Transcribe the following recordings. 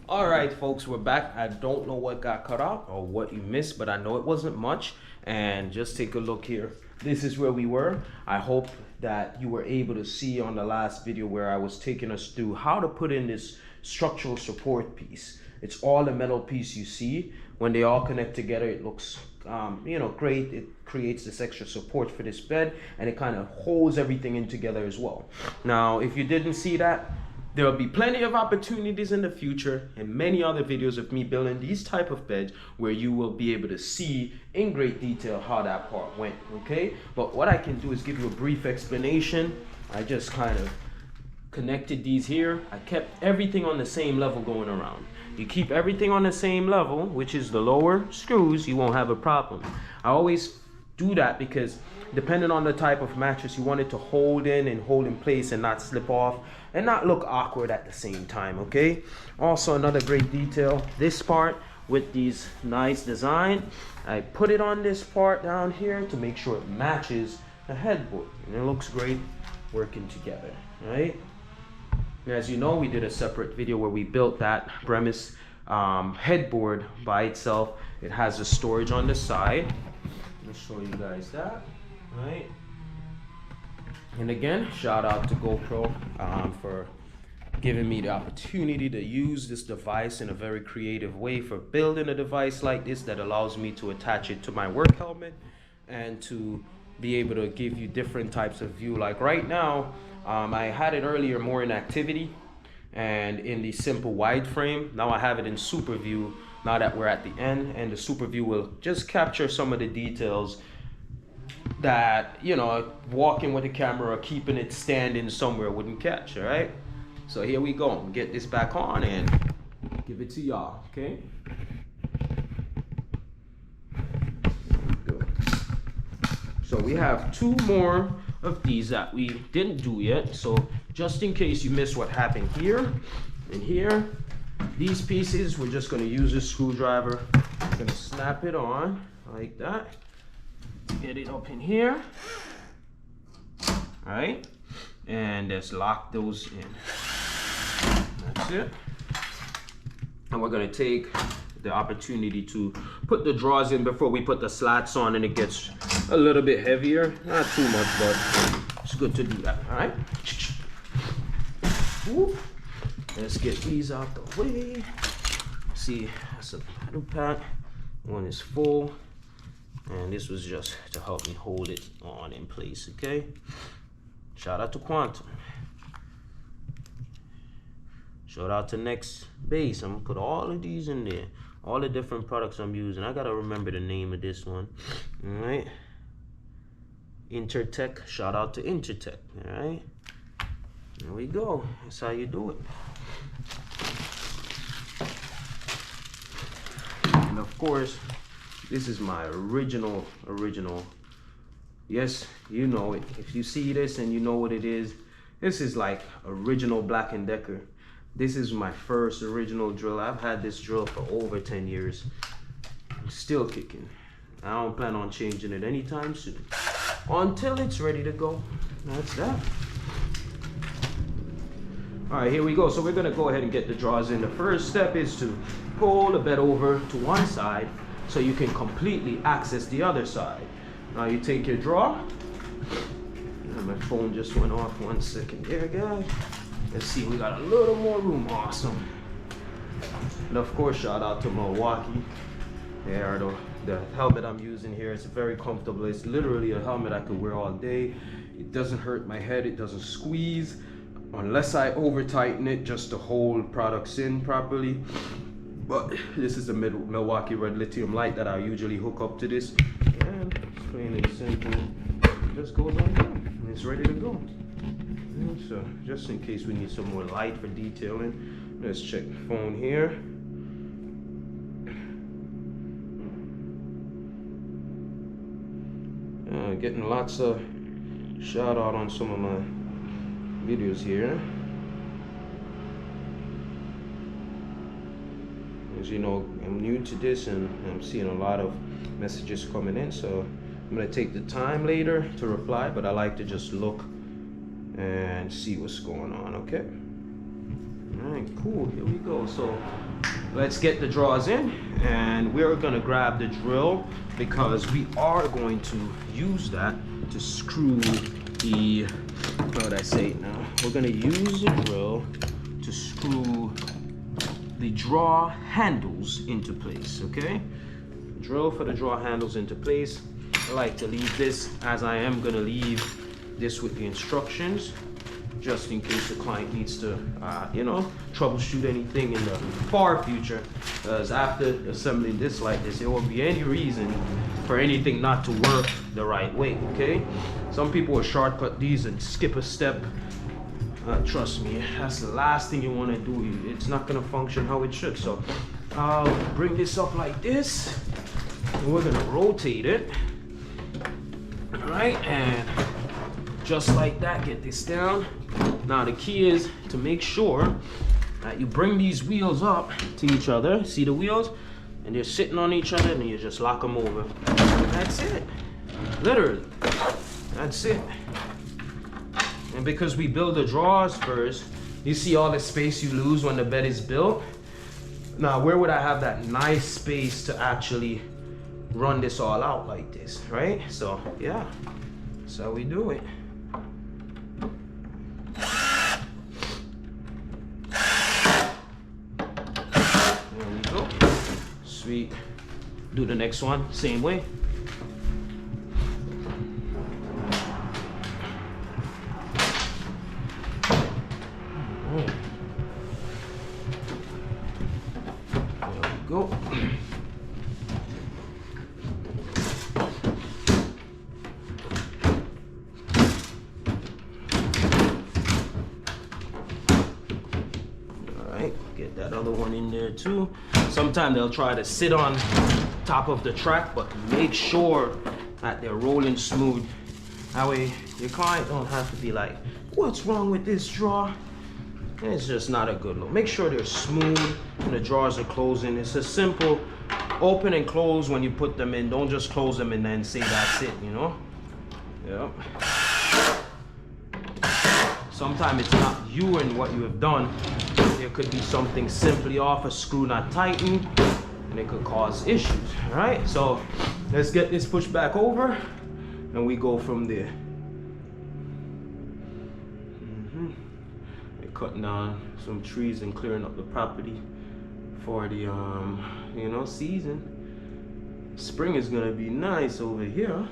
All right, folks, we're back. I don't know what got cut out or what you missed, but I know it wasn't much. And just take a look here. This is where we were. I hope that you were able to see on the last video where I was taking us through how to put in this structural support piece. It's all the metal piece you see. When they all connect together, it looks great. It creates this extra support for this bed, and it kind of holds everything in together as well. Now, if you didn't see that, there will be plenty of opportunities in the future and many other videos of me building these type of beds where you will be able to see in great detail how that part went, okay? But what I can do is give you a brief explanation. I just kind of connected these here. I kept everything on the same level going around. You keep everything on the same level, which is the lower screws, you won't have a problem. I always do that because depending on the type of mattress, you want it to hold in place and not slip off and not look awkward at the same time, okay? Also, another great detail, this part with these nice design, I put it on this part down here to make sure it matches the headboard, and it looks great working together, right? As you know, we did a separate video where we built that Brimnes headboard by itself. It has a storage on the side. I'll show you guys that, right? And again, shout out to GoPro for giving me the opportunity to use this device in a very creative way for building a device like this that allows me to attach it to my work helmet and to be able to give you different types of view. Like right now, I had it earlier more in activity and in the simple wide frame. Now I have it in super view now that we're at the end, and the super view will just capture some of the details that, you know, walking with the camera or keeping it standing somewhere wouldn't catch. All right, so here we go. Get this back on and give it to y'all, okay? Good. So we have two more of these that we didn't do yet, so just in case you missed what happened here and here, these pieces, we're just going to use a screwdriver. We're going to snap it on like that, get it up in here, all right, and just lock those in. That's it. And we're going to take the opportunity to put the drawers in before we put the slats on, and it gets a little bit heavier, not too much, but it's good to do that. All right, whoop. Let's get these out the way. See, that's a paddle pack. One is full, and this was just to help me hold it on in place, okay? Shout out to Quantum. Shout out to Next Base. I'm gonna put all of these in there, all the different products I'm using. I gotta remember the name of this one. All right, Intertech. Shout out to Intertech. All right, there we go. That's how you do it. And of course, this is my original. Yes, you know it. If you see this and you know what it is, this is like original Black & Decker. This is my first original drill. I've had this drill for over 10 years. I'm still kicking. I don't plan on changing it anytime soon. Until it's ready to go. That's that. All right, here we go. So we're gonna go ahead and get the drawers in. The first step is to pull the bed over to one side so you can completely access the other side. Now you take your drawer. And my phone just went off 1 second there, guys. Let's see, we got a little more room. Awesome. And of course, shout out to Milwaukee. They are the helmet I'm using here. It's very comfortable. It's literally a helmet I could wear all day. It doesn't hurt my head. It doesn't squeeze unless I over tighten it just to hold products in properly. But this is a Milwaukee Red Lithium light that I usually hook up to this, and it's plain and simple. It just goes on down and it's ready to go. And so just in case we need some more light for detailing, let's check the phone here. Getting lots of shout out on some of my videos here. As you know, I'm new to this and I'm seeing a lot of messages coming in, so I'm gonna take the time later to reply, but I like to just look and see what's going on, okay? All right, cool, here we go. So let's get the drawers in, and we're gonna grab the drill because we are going to use that to screw the, how would I say it now? We're gonna use the drill to screw the drawer handles into place, okay? Drill for the drawer handles into place. I like to leave this as I am gonna leave this with the instructions, just in case the client needs to, you know, troubleshoot anything in the far future. Because after assembling this like this, there won't be any reason for anything not to work the right way, okay? Some people will shortcut these and skip a step. Trust me, that's the last thing you want to do. It's not going to function how it should. So I'll bring this up like this, and we're going to rotate it. All right, and just like that, get this down. Now the key is to make sure that you bring these wheels up to each other. See the wheels? And they're sitting on each other, and you just lock them over. That's it. Literally. That's it. And because we build the drawers first, you see all the space you lose when the bed is built. Now, where would I have that nice space to actually run this all out like this, right? So, yeah, that's how we do it. There we go. Sweet. Do the next one, same way. Go. Alright, get that other one in there too. Sometimes they'll try to sit on top of the track, but make sure that they're rolling smooth. That way your client don't have to be like, what's wrong with this drawer? It's just not a good look. Make sure they're smooth and the drawers are closing. It's a simple open and close when you put them in. Don't just close them and then say that's it, you know? Yep. Sometimes it's not you and what you have done. There could be something simply off, a screw not tightened, and it could cause issues, all right? So let's get this pushed back over and we go from there. Cutting down some trees and clearing up the property for the you know, season. Spring is gonna be nice over here.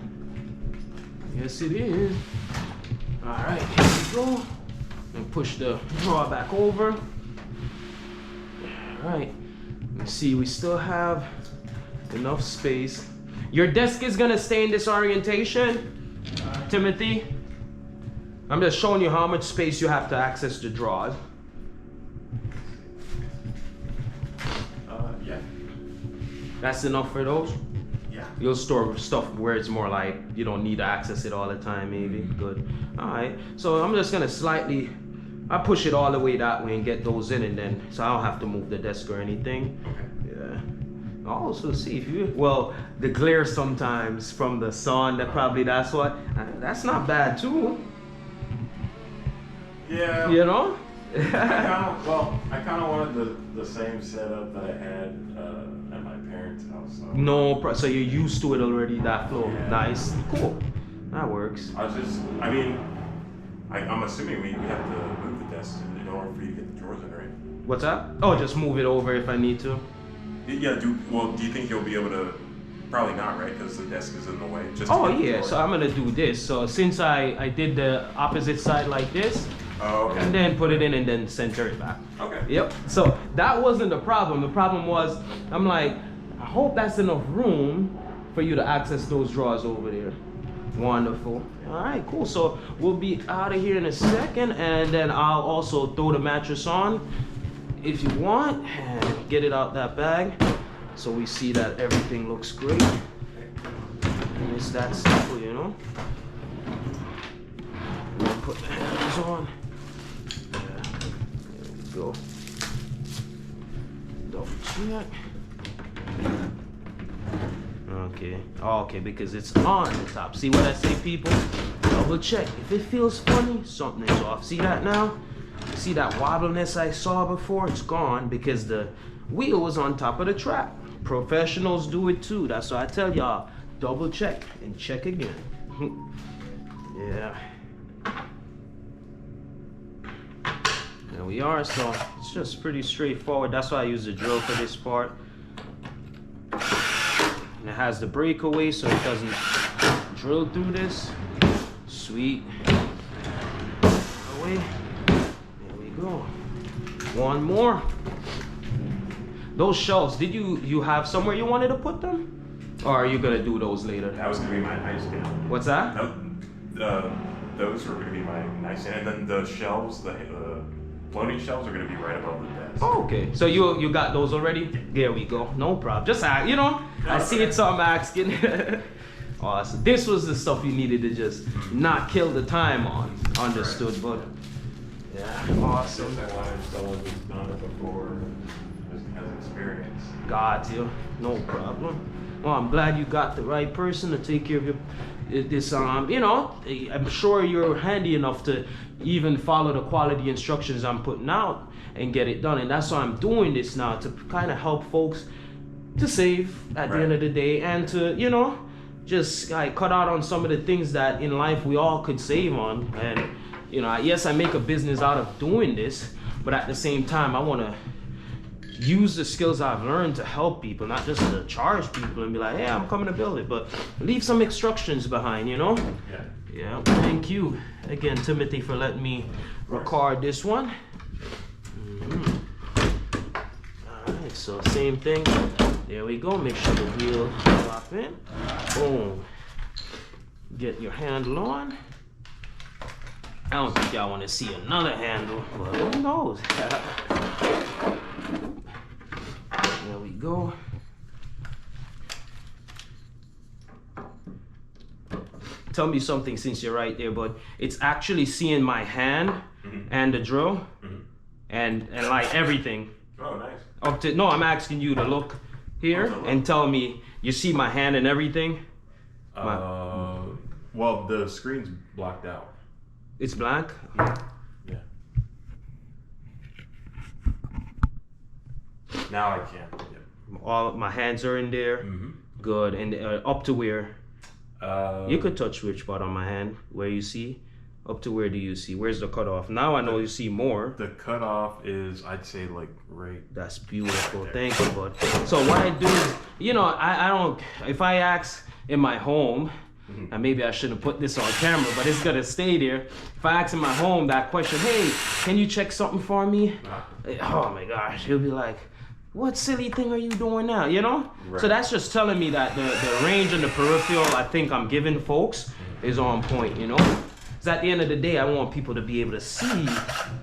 Yes it is. All right, here we go. And push the drawer back over. All right, let's see, we still have enough space. Your desk is gonna stay in this orientation, Timothy? I'm just showing you how much space you have to access the drawers. Yeah. That's enough for those? Yeah. You'll store stuff where it's more like you don't need to access it all the time, maybe. Good. All right. So I'm just gonna slightly, I push it all the way that way and get those in, and then so I don't have to move the desk or anything. Okay. Yeah. Also see if you, well, the glare sometimes from the sun, that's what, that's not bad too. Yeah. You know? I kind of wanted the same setup that I had at my parents' house. So. No, so you're used to it already, that flow. Yeah. Nice. Cool. That works. I mean, I'm assuming we have to move the desk in order for you to get the drawers in, right? What's that? Oh, just move it over if I need to. Yeah, do you think you'll be able to? Probably not, right? Because the desk is in the way. Just Oh yeah, so I'm gonna do this. So since I did the opposite side like this, oh, okay. and then put it in and then center it back. Okay. Yep. So that wasn't the problem. The problem was, I'm like, I hope that's enough room for you to access those drawers over there. Wonderful. All right, cool. So we'll be out of here in a second, and then I'll also throw the mattress on if you want, and get it out that bag. So we see that everything looks great. And it's that simple, you know? We'll put the handles on. Yeah, there we go. Double check. Okay, okay, because it's on the top. See what I say, people? Double check. If it feels funny, something is off. See that now? See that wobbliness I saw before? It's gone because the wheel was on top of the trap. Professionals do it too. That's why I tell y'all, double check and check again. Yeah. There we are. So it's just pretty straightforward. That's why I use the drill for this part. And it has the breakaway so it doesn't drill through this. Sweet. Away. There we go. One more. Those shelves, did you have somewhere you wanted to put them? Or are you gonna do those later? That was gonna be my nightstand. What's that? Those were gonna be my nightstand, and then the shelves, the floating shelves are gonna be right above the desk. Oh, okay. So you got those already? There we go. No problem. Just you know, I see it, so I'm asking. Awesome. This was the stuff you needed to just not kill the time on. Understood, but yeah, awesome. I wanted someone who's done it before, just has experience. Got you. No problem. Well, I'm glad you got the right person to take care of your this. You know, I'm sure you're handy enough to even follow the quality instructions I'm putting out and get it done. And that's why I'm doing this now, to kind of help folks to save at the end of the day, and to, you know, just cut out on some of the things that in life we all could save on. And you know, yes, I make a business out of doing this, but at the same time I want to use the skills I've learned to help people, not just to charge people and be like, hey, I'm coming to build it, but leave some instructions behind, you know? Yeah. Thank you again, Timothy, for letting me record this one. All right, so same thing. There we go. Make sure the wheel drop in. Boom. Get your handle on. I don't think y'all want to see another handle, but who knows? There we go. Tell me something since you're right there, but it's actually seeing my hand and the drill and like everything. Oh, nice. Up to, no, I'm asking you to look here and tell me you see my hand and everything. Well, the screen's blocked out. It's blank? Yeah. Now I can. Yeah. All my hands are in there. Good. And up to where? You could touch which part on my hand? Where you see? Up to where do you see? Where's the cutoff? Now I know you see more. The cutoff is, I'd say, like right. That's beautiful. Thank you, bud. So what I do is, you know, I don't, if I ask in my home, and maybe I shouldn't put this on camera, but it's gonna stay there. If I ask in my home that question, hey, can you check something for me? Oh my gosh, he'll be like, what silly thing are you doing now, you know? Right. So that's just telling me that the range and the peripheral I think I'm giving folks is on point, you know? Because at the end of the day, I want people to be able to see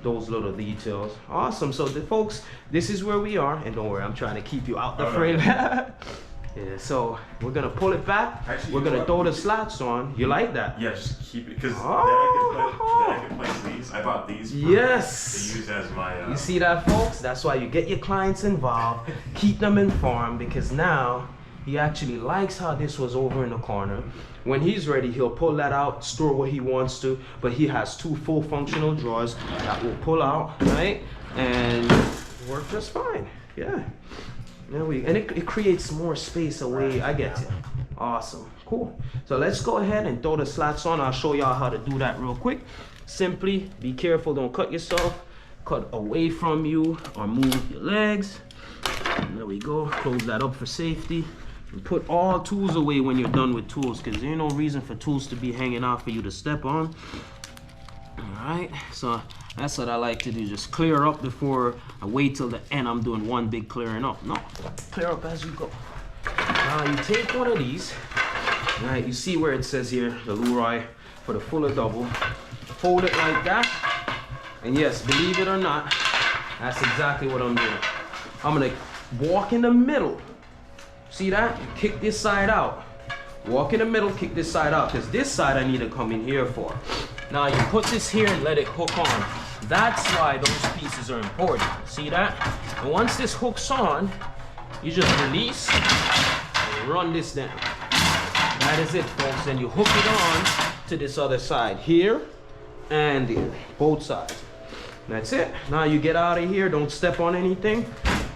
those little details. Awesome, so the folks, this is where we are, and don't worry, I'm trying to keep you out the frame. Yeah, so we're gonna pull it back. Actually, we're gonna throw the slots on. You like that? Yeah, just keep it, because then I can place these. I bought these to use as my... You see that, folks? That's why you get your clients involved. Keep them informed, because now he actually likes how this was over in the corner. When he's ready, he'll pull that out, store what he wants to, but he has two full functional drawers that will pull out, right? And work just fine, yeah. And it creates more space away. I get you. Awesome. Cool. So let's go ahead and throw the slats on. I'll show y'all how to do that real quick. Simply be careful. Don't cut yourself. Cut away from you or move your legs. There we go. Close that up for safety. And put all tools away when you're done with tools, because there ain't no reason for tools to be hanging out for you to step on. All right. So that's what I like to do, just clear up before I wait till the end. I'm doing one big clearing up. No, clear up as you go. Now you take one of these, all right, you see where it says here, the Leroy for the fuller double. Hold it like that, and yes, believe it or not, that's exactly what I'm doing. I'm gonna walk in the middle. See that? Kick this side out. Walk in the middle, kick this side out, because this side I need to come in here for. Now you put this here and let it hook on. That's why those pieces are important. See that? And once this hooks on, you just release and run this down. That is it, folks. And you hook it on to this other side here and here, both sides. That's it. Now you get out of here, don't step on anything.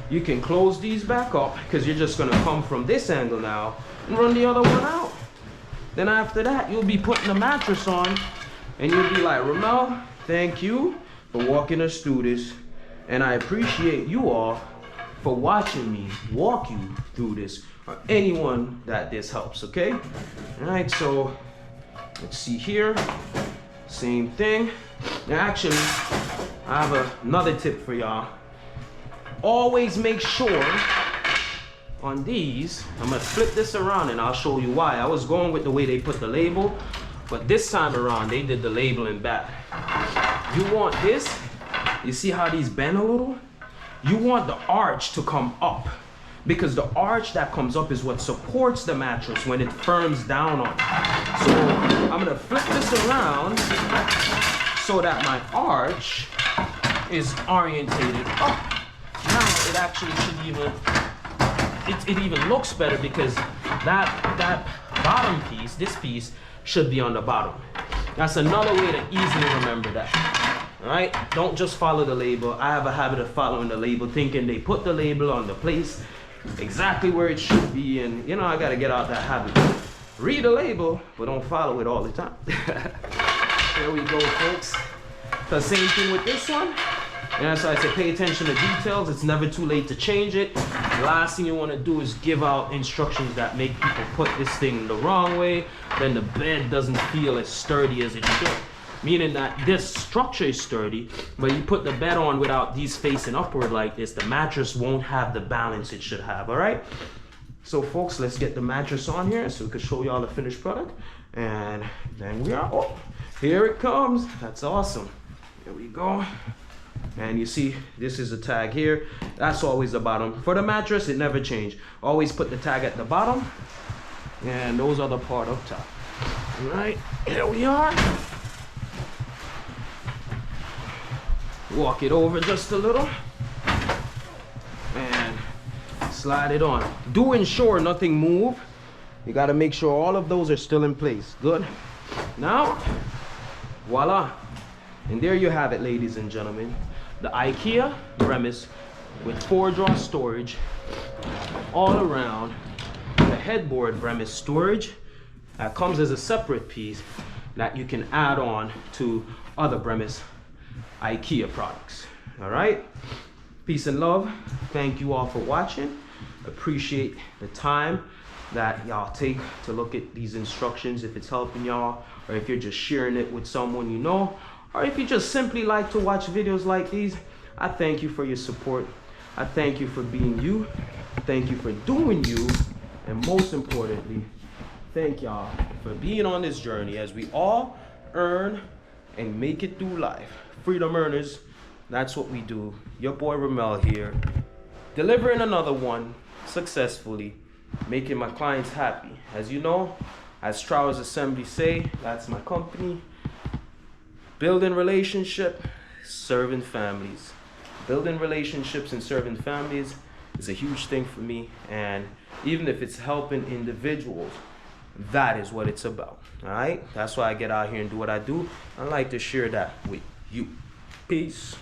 You can close these back up because you're just gonna come from this angle now and run the other one out. Then after that, you'll be putting the mattress on and you'll be like, Ramel, thank you for walking us through this. And I appreciate you all for watching me walk you through this, or anyone that this helps, okay? All right, so let's see here. Same thing. Now actually, I have another tip for y'all. Always make sure on these, I'm gonna flip this around and I'll show you why. I was going with the way they put the label, but this time around they did the labeling back. You want this, you see how these bend a little? You want the arch to come up, because the arch that comes up is what supports the mattress when it firms down on it. So I'm gonna flip this around so that my arch is orientated up. Now it actually should even, it even looks better because that bottom piece, this piece, should be on the bottom. That's another way to easily remember that. All right, don't just follow the label. I have a habit of following the label, thinking they put the label on the place exactly where it should be, and you know, I gotta get out that habit. Read the label, but don't follow it all the time. There we go, folks. The same thing with this one. And that's why I say pay attention to details. It's never too late to change it. The last thing you want to do is give out instructions that make people put this thing the wrong way. Then the bed doesn't feel as sturdy as it should. Meaning that this structure is sturdy, but you put the bed on without these facing upward like this, the mattress won't have the balance it should have, all right? So folks, let's get the mattress on here so we can show y'all the finished product. And then we are, oh, here it comes. That's awesome. Here we go. And you see, this is a tag here. That's always the bottom. For the mattress, it never changed. Always put the tag at the bottom. And those are the part up top. All right, here we are. Walk it over just a little. And slide it on. Do ensure nothing move. You gotta make sure all of those are still in place. Good. Now, voila. And there you have it, ladies and gentlemen. The Ikea Brimnes with 4-drawer storage all around. The headboard Brimnes storage that comes as a separate piece that you can add on to other Brimnes Ikea products. All right, peace and love. Thank you all for watching. Appreciate the time that y'all take to look at these instructions, if it's helping y'all, or if you're just sharing it with someone you know, or if you just simply like to watch videos like these. I thank you for your support. I thank you for being you. Thank you for doing you. And most importantly, thank y'all for being on this journey as we all earn and make it through life. Freedom earners, that's what we do. Your boy Ramel here, delivering another one successfully, making my clients happy. As you know, as Strauss Assembly say, that's my company. Building relationship, serving families. Building relationships and serving families is a huge thing for me, and even if it's helping individuals, that is what it's about. All right, that's why I get out here and do what I do. I like to share that with you. Peace.